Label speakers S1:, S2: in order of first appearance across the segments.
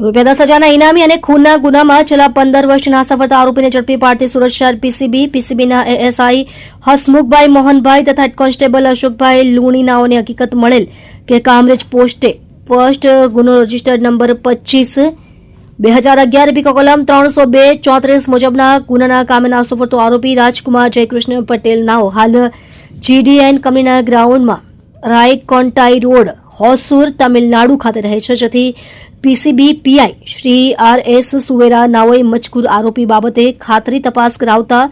S1: રૂપિયા 10,000 ઇનામી અને ખૂનના ગુનામાં છેલ્લા 15 વર્ષથી નાસ્તા ફરતા આરોપીને ઝડપી પાડતી સુરત શહેર પીસીબીના એએસઆઈ હસમુખભાઈ મોહનભાઈ તથા હેડ કોન્સ્ટેબલ અશોકભાઈ લુણીનાઓને હકીકત મળેલ કે કામરેજ પોસ્ટે ફર્સ્ટ ગુનો રજીસ્ટર્ડ નંબર 25 2011 પીકો કોલમ 302-34 મુજબના ગુનાના કામે નાસ્તો ફરતો આરોપી રાજકુમાર જયકૃષ્ણ પટેલ નાઓ હાલ જીડીએન કંપનીના ગ્રાઉન્ડમાં રાયકોન્ટાઈ રોડ હોસુર તમિલનાડુ ખાતે રહે છે, જેથી પીસીબી પીઆઈ શ્રી આર.એસ. સુવેરા નાઓએ મજકૂર આરોપી બાબતે ખાતરી તપાસ કરાવતા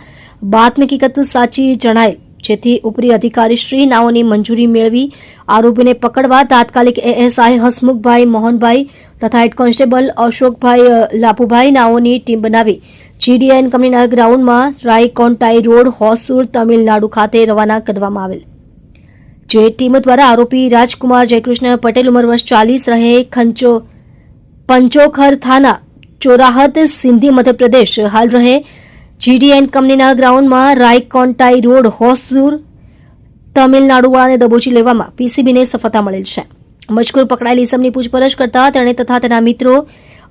S1: બાતમી હકીકત સાચી જણાયેલ, જેથી ઉપરી અધિકારી શ્રી નાઓની મંજૂરી મેળવી આરોપીને પકડવા તાત્કાલિક એએસઆઈ હસમુખભાઈ મોહનભાઈ તથા હેડ કોન્સ્ટેબલ અશોકભાઈ લાપુભાઈ નાઓની ટીમ બનાવી જીડીએન કંપનીના ગ્રાઉન્ડમાં રાયકોન્ટાઈ રોડ હોસુર તમિલનાડુ ખાતે રવાના કરવામાં આવેલ, જે ટીમ દ્વારા આરોપી રાજકુમાર જયકૃષ્ણ પટેલ ઉંમર વર્ષ 40 રહે પંચોખર થાના ચોરાહત સિંધી મધ્યપ્રદેશ હાલ રહે જીડીએન કંપનીના ગ્રાઉન્ડમાં રાયકોન્ટાઈ રોડ હોસુર તમિલનાડુવાળાને દબોચી લેવામાં પીસીબીને સફળતા મળેલ છે. મજકૂર પકડાયેલ ઇસમની પૂછપરછ કરતા તેણે તથા તેના મિત્રો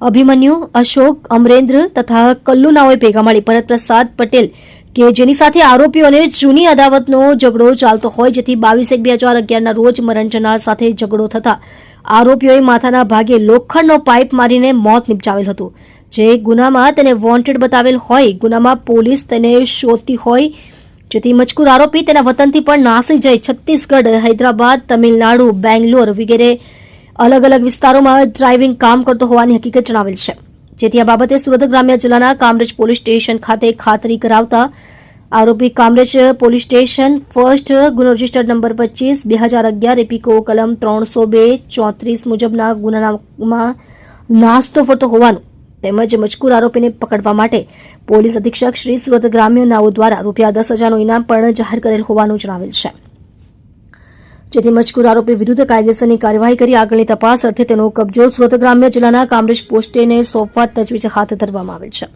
S1: અભિમન્યુ, અશોક, અમરેન્દ્ર તથા કલ્લુ નાઓએ ભેગા મળી ભરતપ્રસાદ પટેલ કે જેની સાથે આરોપીઓને જૂની અદાવતનો ઝઘડો ચાલતો હોય, જેથી 22/1/2011 રોજ મરણ જનાર સાથે ઝઘડો થતા આરોપીઓએ માથાના ભાગે લોખંડનો પાઇપ મારીને મોત નિપજાવેલ હતું, જે ગુનામાં તેને વોન્ટેડ બતાવેલ હોય. ગુનામાં પોલીસ તેને શોધતી હોય, જેથી મજકૂર આરોપી તેના વતનથી પણ નાસી જઈ છત્તીસગઢ, હૈદરાબાદ, તમિલનાડુ, બેંગ્લોર વગેરે અલગ અલગ વિસ્તારોમાં ડ્રાઇવિંગ કામ કરતો હોવાની હકીકત જણાવેલ છે, જેથી આ બાબતે સુરત ગ્રામ્ય જિલ્લાના કામરેજ પોલીસ સ્ટેશન ખાતે ખાતરી કરાવતા આરોપી કામરેજ પોલીસ સ્ટેશન ફર્સ્ટ ગુનો રજીસ્ટર્ડ નંબર 25/2011 પીકો કલમ 302-34 મુજબના ગુનામાં નાસ્તો ફરતો હોવાનું તેમજ મજકૂર આરોપીને પકડવા માટે પોલીસ અધિક્ષક શ્રી સુરત ગ્રામ્ય નાઓ દ્વારા રૂપિયા 10,000 ઇનામ પણ જાહેર કરેલ હોવાનું જણાવેલ છે, જેથી મજકૂર આરોપી વિરુદ્ધ કાયદેસરની કાર્યવાહી કરી આગળની તપાસ અર્થે તેનો કબજો સુરત ગ્રામ્ય જિલ્લાના કામરેજ પોસ્ટેને સોંપવા તજવીજ હાથ ધરવામાં આવેલ છે.